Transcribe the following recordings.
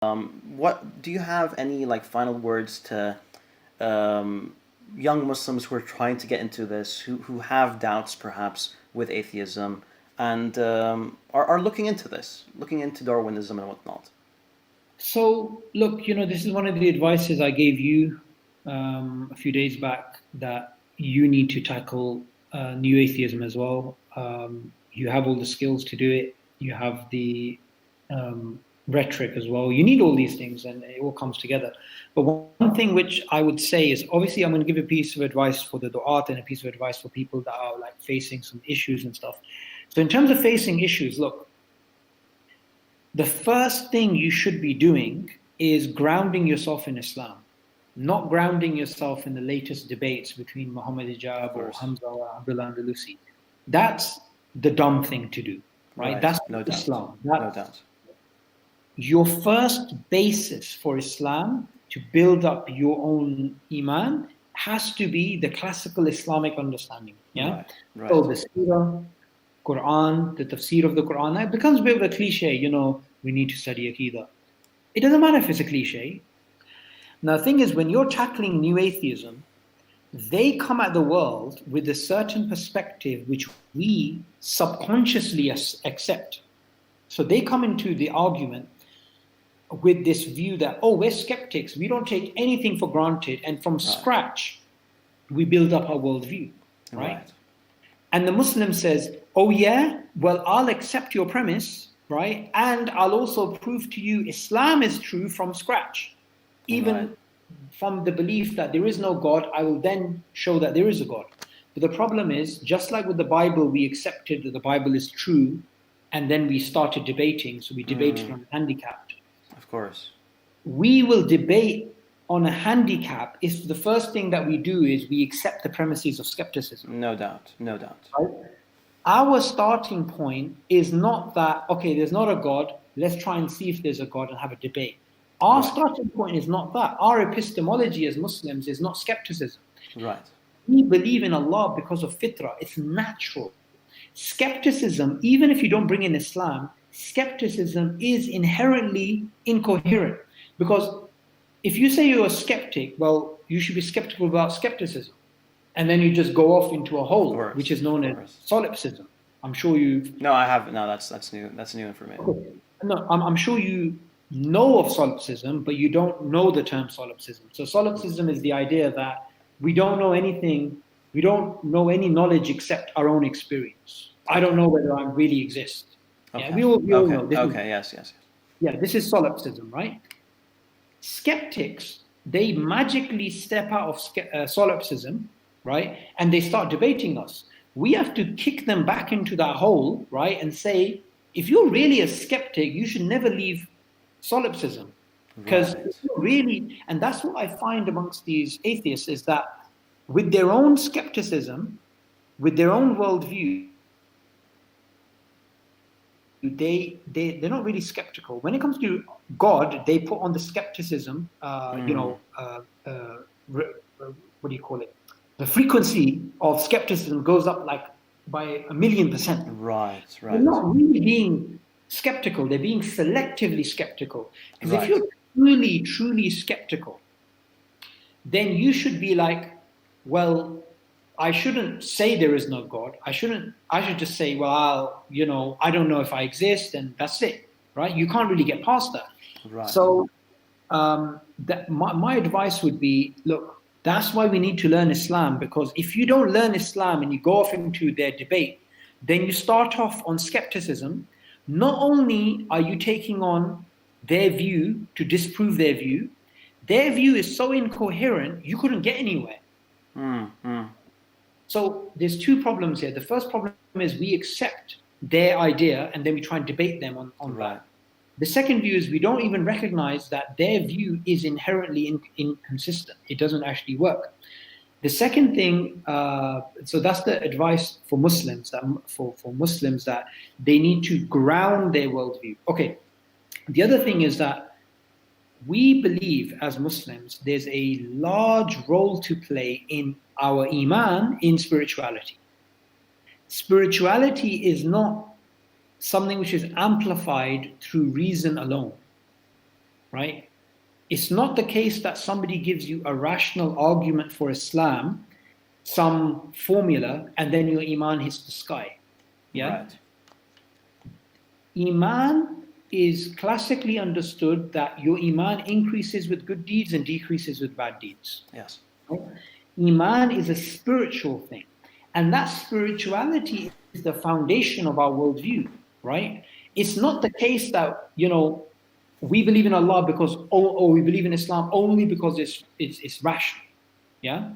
What do you have any like final words to young Muslims who are trying to get into this, who have doubts perhaps with atheism, and are looking into this, looking into Darwinism and whatnot? So, look, this is one of the advices I gave you a few days back, that you need to tackle new atheism as well. You have all the skills to do it. You have the rhetoric as well. You need all these things, and it all comes together. But one thing which I would say is, obviously, I'm going to give a piece of advice for the du'at and a piece of advice for people that are like facing some issues and stuff. So, in terms of facing issues, look, the first thing you should be doing is grounding yourself in Islam, not grounding yourself in the latest debates between Muhammad Hijab or Hamza or Abdullah Andalusi. That's the dumb thing to do, right? That's no Islam. Doubt. No doubt. Your first basis for Islam to build up your own iman has to be the classical Islamic understanding. Yeah. Right. So the Surah, Quran, the tafsir of the Quran, it becomes a bit of a cliche, we need to study Aqidah. It doesn't matter if it's a cliche. Now, the thing is, when you're tackling new atheism, they come at the world with a certain perspective which we subconsciously accept. So they come into the argument with this view that, we're skeptics, we don't take anything for granted, and from scratch, we build up our worldview, right? And the Muslim says, oh yeah, well, I'll accept your premise, right? And I'll also prove to you Islam is true from scratch. Even from the belief that there is no God, I will then show that there is a God. But the problem is, just like with the Bible, we accepted that the Bible is true, and then we started debating. So we debated on handicapped. Of course. We will debate on a handicap if the first thing that we do is we accept the premises of skepticism. No doubt. Right? Our starting point is not that, okay, there's not a God, let's try and see if there's a God and have a debate. Our starting point is not that. Our epistemology as Muslims is not skepticism. Right. We believe in Allah because of fitrah. It's natural. Skepticism, even if you don't bring in Islam, skepticism is inherently incoherent. Because if you say you're a skeptic, well, you should be skeptical about skepticism. And then you just go off into a hole, which is known as solipsism. I'm sure you've... No, I haven't. No, that's new. That's new information. Okay. No, I'm sure you know of solipsism, but you don't know the term solipsism. So solipsism is the idea that we don't know anything, we don't know any knowledge except our own experience. I don't know whether I really exist. Okay. Yeah, we all know. Yes. Yeah, this is solipsism, right? Skeptics, they magically step out of solipsism, right? And they start debating us. We have to kick them back into that hole, right? And say, if you're really a skeptic, you should never leave solipsism. Because really, and that's what I find amongst these atheists, is that with their own skepticism, with their own worldview, they're not really skeptical. When it comes to God, they put on the skepticism, what do you call it? The frequency of skepticism goes up like by 1,000,000%. Right. They're not really being skeptical, they're being selectively skeptical. Because if you're truly skeptical, then you should be like, well, I shouldn't say there is no God. I should just say, well, I don't know if I exist, and that's it, right? You can't really get past that. Right. So my advice would be, look, that's why we need to learn Islam, because if you don't learn Islam and you go off into their debate, then you start off on skepticism. Not only are you taking on their view to disprove their view is so incoherent, you couldn't get anywhere. So there's two problems here. The first problem is we accept their idea and then we try and debate them on that. The second view is we don't even recognize that their view is inherently inconsistent. It doesn't actually work. The second thing, so that's the advice for Muslims, that for Muslims, that they need to ground their worldview. Okay. The other thing is that we believe as Muslims there's a large role to play in our iman, in spirituality. Spirituality is not something which is amplified through reason alone. right? It's not the case that somebody gives you a rational argument for Islam, some formula, and then your iman hits the sky. Yeah? Right. Iman is classically understood that your iman increases with good deeds and decreases with bad deeds. Yes. Right? Iman is a spiritual thing. And that spirituality is the foundation of our worldview, right? It's not the case that, we believe in Allah because, or we believe in Islam only because it's rational. Yeah.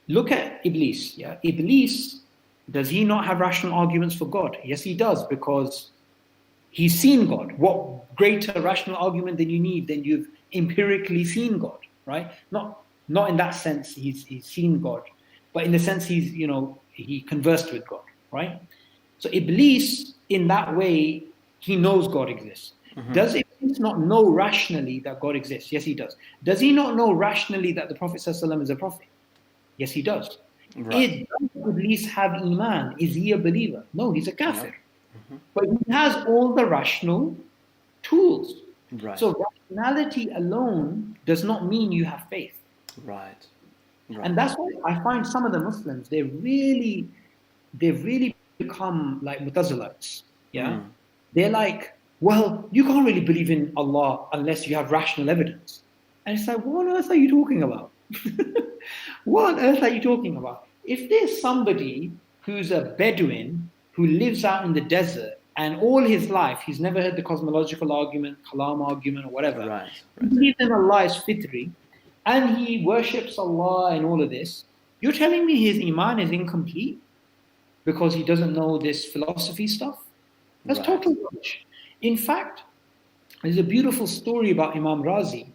Look at Iblis. Yeah. Iblis, does he not have rational arguments for God? Yes, he does, because he's seen God. What greater rational argument than you need than you've empirically seen God, right? Not in that sense he's seen God, but in the sense he conversed with God, right? So Iblis, in that way, he knows God exists. Mm-hmm. Does Iblis not know rationally that God exists? Yes, he does. Does he not know rationally that the Prophet ﷺ is a prophet? Yes, he does. Right. Does Iblis have iman? Is he a believer? No, he's a kafir. Mm-hmm. But he has all the rational tools. Right. So rationality alone does not mean you have faith. Right. And that's why I find some of the Muslims, they've really become like Mutazilites. Yeah. They're like, well, you can't really believe in Allah unless you have rational evidence. And it's like, what on earth are you talking about? What on earth are you talking about? If there's somebody who's a Bedouin who lives out in the desert and all his life he's never heard the cosmological argument, Kalam argument, or whatever, right. He believes in Allah is fitri, and he worships Allah and all of this, you're telling me his iman is incomplete because he doesn't know this philosophy stuff? That's total rubbish. In fact, there's a beautiful story about Imam Razi.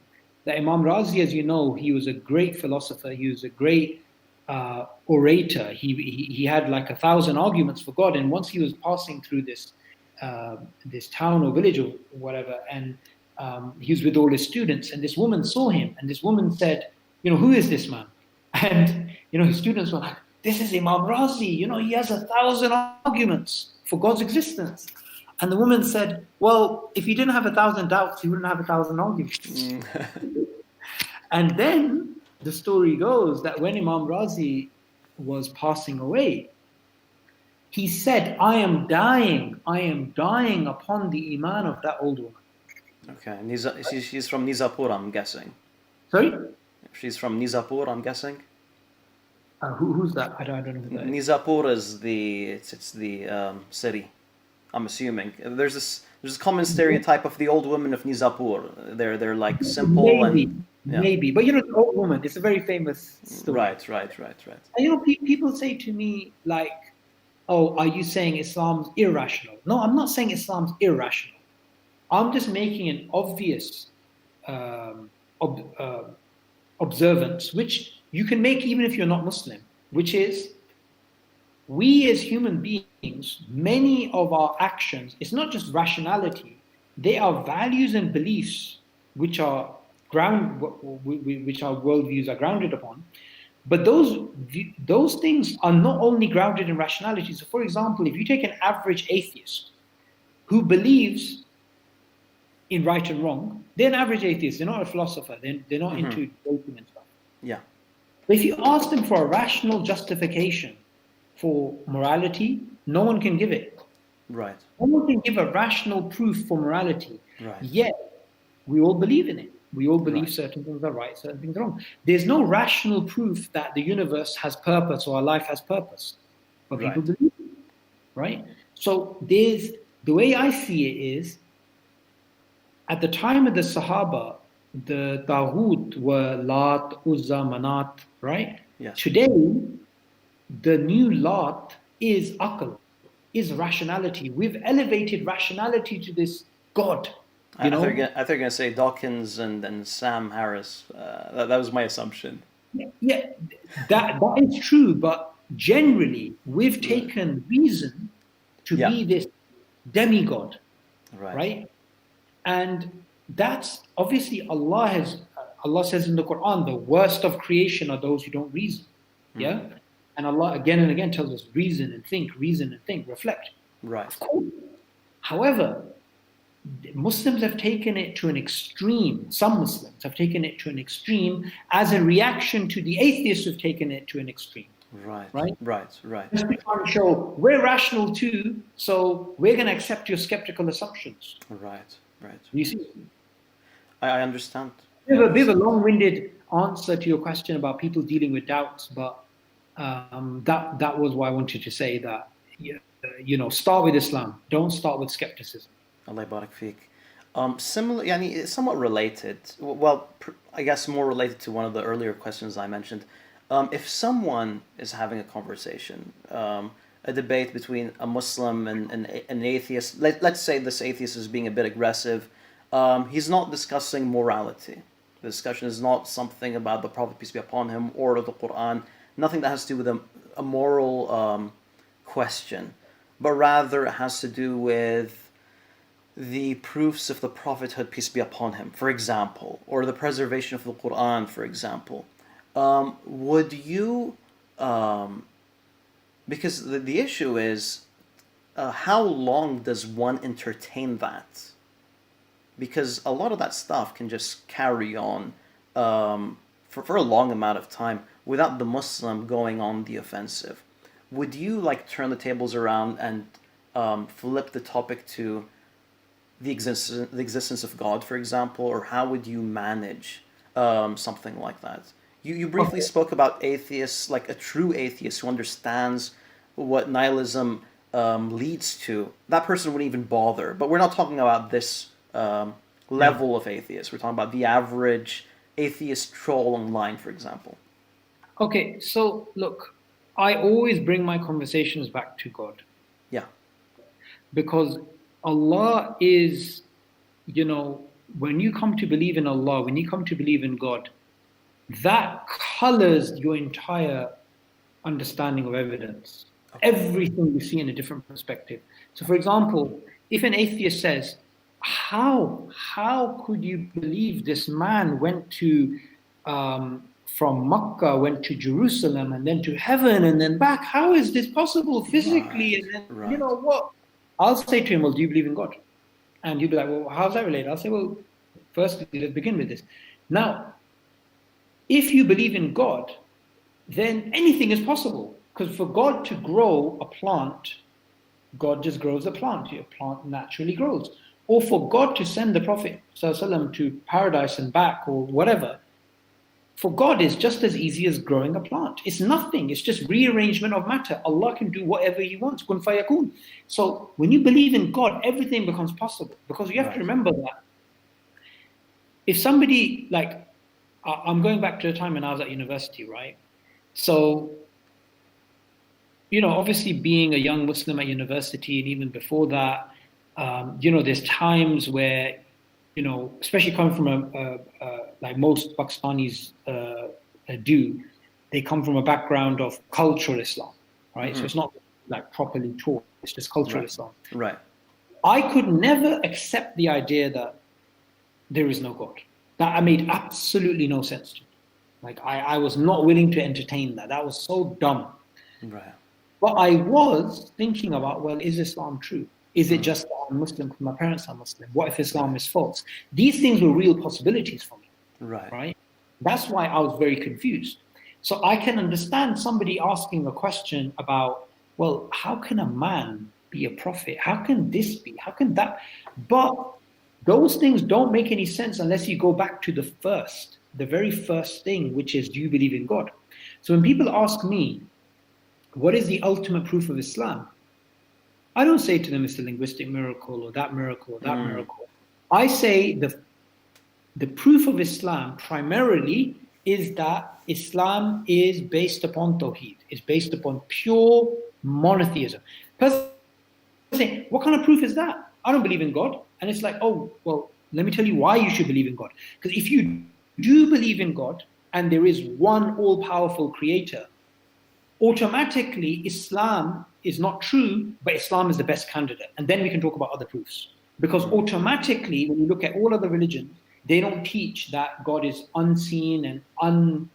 That Imam Razi, as you know, he was a great philosopher. He was a great orator. He had like 1,000 arguments for God. And once he was passing through this town or village or whatever, and he was with all his students, and this woman saw him, and this woman said, who is this man? And his students were like, this is Imam Razi. He has 1,000 arguments for God's existence. And the woman said, well, if he didn't have 1,000 doubts, he wouldn't have 1,000 arguments. And then the story goes that when Imam Razi was passing away, he said, I am dying upon the iman of that old woman. Okay, she's from Nizapur, I'm guessing. Sorry? She's from Nizapur, I'm guessing. Who's that? I don't know who that is. Nizapur is the city. I'm assuming there's this common stereotype of the old women of Nizapur. They're like simple maybe, but the old woman. It's a very famous story. Right. And people say to me like, "Oh, are you saying Islam's irrational?" No, I'm not saying Islam's irrational. I'm just making an obvious observance, which you can make even if you're not Muslim, which is, we as human beings, many of our actions, it's not just rationality, they are values and beliefs which our worldviews are grounded upon. But those things are not only grounded in rationality. So for example, if you take an average atheist who believes in right and wrong, they're an average atheist, they're not a philosopher, they're not into debating and stuff. Yeah. But if you ask them for a rational justification for morality, no one can give it. Right. No one can give a rational proof for morality. Right. Yet, we all believe in it. We all believe certain things are right, certain things are wrong. There's no rational proof that the universe has purpose or our life has purpose. But people believe it. Right? So the way I see it is, at the time of the Sahaba, the Taghut were Lat, Uzza, Manat, right? Yes. Today, the new Lat is Aql, is rationality. We've elevated rationality to this God. I thought you're going to say Dawkins and Sam Harris. That was my assumption. Yeah, that is true. But generally, we've taken reason to be this demigod, right? And that's obviously Allah says in the Quran, the worst of creation are those who don't reason. Yeah. And Allah again and again tells us reason and think, reflect. Right. Of course. However, Muslims have taken it to an extreme. Some Muslims have taken it to an extreme as a reaction to the atheists who've taken it to an extreme. Right. Right? Right. Just trying to show we're rational too, so we're going to accept your skeptical assumptions. Right. You see? I understand. We have a bit of a long-winded answer to your question about people dealing with doubts, but that was why I wanted to say that, start with Islam. Don't start with skepticism. Allah barak feek. Similar, yani, it's somewhat related. Well, I guess more related to one of the earlier questions I mentioned. If someone is having a conversation, a debate between a Muslim and an atheist, let's say this atheist is being a bit aggressive, he's not discussing morality. The discussion is not something about the Prophet, peace be upon him, or the Quran, nothing that has to do with a moral question, but rather it has to do with the proofs of the prophethood, peace be upon him, for example, or the preservation of the Quran, for example. Would you, because the issue is, how long does one entertain that? Because a lot of that stuff can just carry on for a long amount of time without the Muslim going on the offensive. Would you turn the tables around and flip the topic to the existence of God, for example, or how would you manage something like that? You briefly spoke about atheists, like a true atheist who understands what nihilism leads to. That person wouldn't even bother. But we're not talking about this level of atheist. We're talking about the average atheist troll online, for example. Okay, so look, I always bring my conversations back to God. Yeah. Because Allah is, when you come to believe in Allah, when you come to believe in God, that colors your entire understanding of evidence. Okay. Everything you see in a different perspective. So, for example, if an atheist says, how could you believe this man went to, from Makkah, went to Jerusalem, and then to heaven, and then back? How is this possible physically? Right. And then, right. you know what? I'll say to him, well, do you believe in God? And you'll be like, well, how's that related? I'll say, well, firstly, let's begin with this. Now, if you believe in God, then anything is possible. Because for God to grow a plant, God just grows a plant. A plant naturally grows. Or for God to send the Prophet ﷺ to paradise and back or whatever, for God is just as easy as growing a plant. It's nothing. It's just rearrangement of matter. Allah can do whatever He wants. Kun fayakun. So when you believe in God, everything becomes possible. Because you have to remember that if somebody, I'm going back to the time when I was at university, right? So, obviously being a young Muslim at university and even before that, there's times where, especially coming from like most Pakistanis do, they come from a background of cultural Islam, right? Mm-hmm. So it's not properly taught, it's just cultural Islam. Right. I could never accept the idea that there is no God. That made absolutely no sense to me. I was not willing to entertain that. That was so dumb. Right. But I was thinking about, well, is Islam true? Is it just that I'm Muslim because my parents are Muslim? What if Islam is false? These things were real possibilities for me. Right? That's why I was very confused. So I can understand somebody asking a question about, well, how can a man be a prophet? How can this be? How can that? But those things don't make any sense unless you go back to the very first thing, which is, do you believe in God? So when people ask me, what is the ultimate proof of Islam? I don't say to them it's a linguistic miracle or that miracle or that miracle. I say the proof of Islam primarily is that Islam is based upon Tawheed, is based upon pure monotheism. Person say, what kind of proof is that? I don't believe in God. And it's like, oh, well, let me tell you why you should believe in God. Because if you do believe in God and there is one all-powerful creator, automatically Islam is not true, but Islam is the best candidate. And then we can talk about other proofs. Because automatically, when you look at all other religions, they don't teach that God is unseen and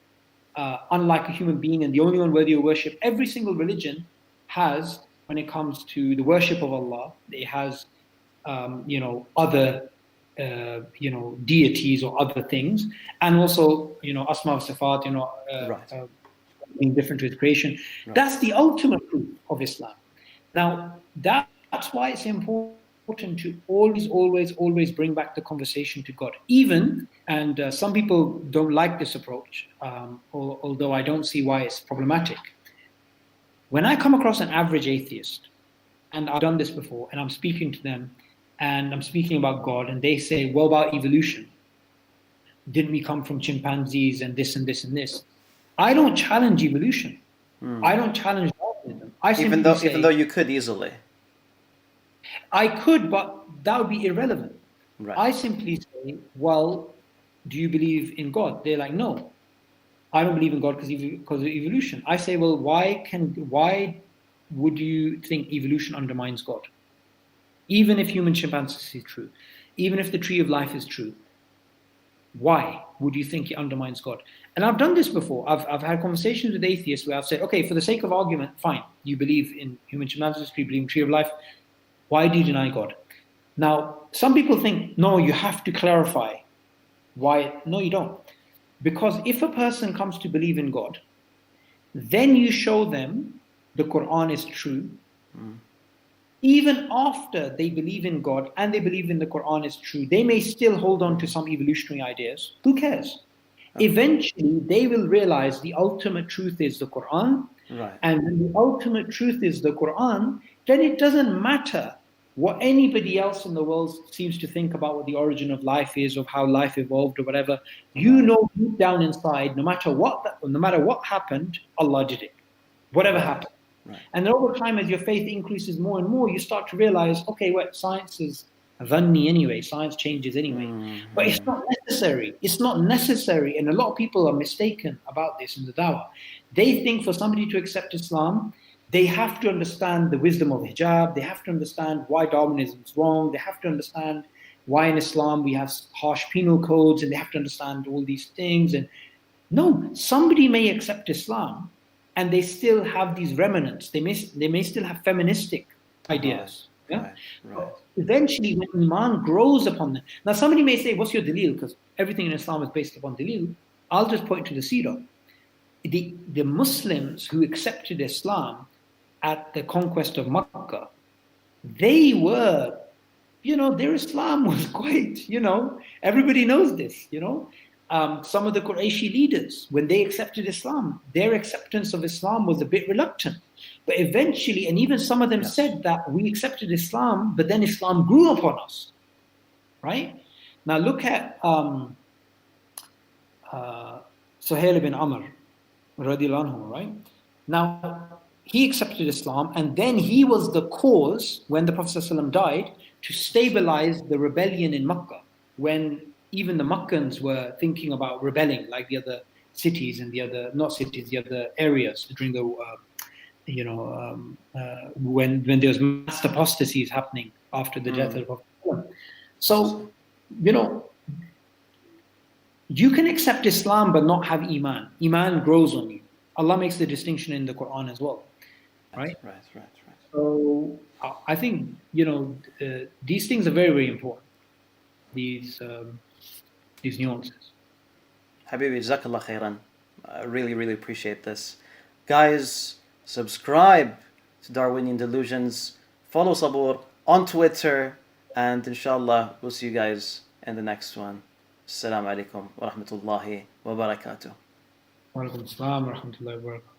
unlike a human being and the only one worthy of worship. Every single religion has, when it comes to the worship of Allah, it has other deities or other things, and also asma wa sifat, Right. being different with creation. Right. That's the ultimate proof of Islam. Now that's why it's important to always bring back the conversation to God. Even, and some people don't like this approach, although I don't see why it's problematic. When I come across an average atheist, and I've done this before, and I'm speaking to them, and I'm speaking about God, and they say, "What about evolution? Didn't we come from chimpanzees and this and this and this?" I don't challenge evolution. I don't challenge Darwinism. I simply say, even though you could easily. I could, but that would be irrelevant. Right. I simply say, well, do you believe in God? They're like, no, I don't believe in God because of evolution. I say, well, why would you think evolution undermines God? Even if human chimpanzees is true, even if the tree of life is true, why would you think it undermines God? And I've done this before. I've had conversations with atheists where I've said, okay, for the sake of argument, fine, you believe in human chimpanzees, you believe in tree of life. Why do you deny God? Now, some people think, no, you have to clarify why. No, you don't. Because if a person comes to believe in God, then you show them the Quran is true. Even after they believe in God and they believe in the Quran is true, they may still hold on to some evolutionary ideas. Who cares? Okay. Eventually, they will realize the ultimate truth is the Quran. Right. And when the ultimate truth is the Quran, then it doesn't matter what anybody else in the world seems to think about what the origin of life is, of how life evolved or whatever. You know deep down inside, no matter what happened, Allah did it. Whatever happened. Right. And then over time, as your faith increases more and more, you start to realize, okay, well, science is dhanni anyway. Science changes anyway. But it's not necessary. It's not necessary. And a lot of people are mistaken about this in the dawah. They think for somebody to accept Islam, they have to understand the wisdom of hijab. They have to understand why Darwinism is wrong. They have to understand why in Islam we have harsh penal codes, and they have to understand all these things. And no, somebody may accept Islam and they still have these remnants. They may still have feministic ideas. Right, yeah? right. Eventually, when Iman grows upon them. Now, somebody may say, what's your dalil? Because everything in Islam is based upon dalil. I'll just point to the seerah. The Muslims who accepted Islam at the conquest of Makkah, they were, their Islam was quite, everybody knows this, some of the Qurayshi leaders, when they accepted Islam, their acceptance of Islam was a bit reluctant. But eventually, and even some of them said that we accepted Islam, but then Islam grew upon us, right? Now look at Suhail ibn Amr, radiallahu anhu, right? Now, he accepted Islam, and then he was the cause, when the Prophet ﷺ died, to stabilize the rebellion in Makkah, when even the Makkans were thinking about rebelling, like the other cities and the other areas during the, when there was mass apostasies happening after the death of the Prophet. So, you can accept Islam but not have Iman. Iman grows on you. Allah makes the distinction in the Quran as well, right? Right. So I think these things are very, very important. These nuances. Habibi, Jazakallah khairan. I really, really appreciate this. Guys, subscribe to Darwinian Delusions. Follow Subboor on Twitter. And inshallah, we'll see you guys in the next one. Assalamu alaikum wa rahmatullahi wa barakatuh. Wa alaikum assalam wa rahmatullahi wa barakatuh.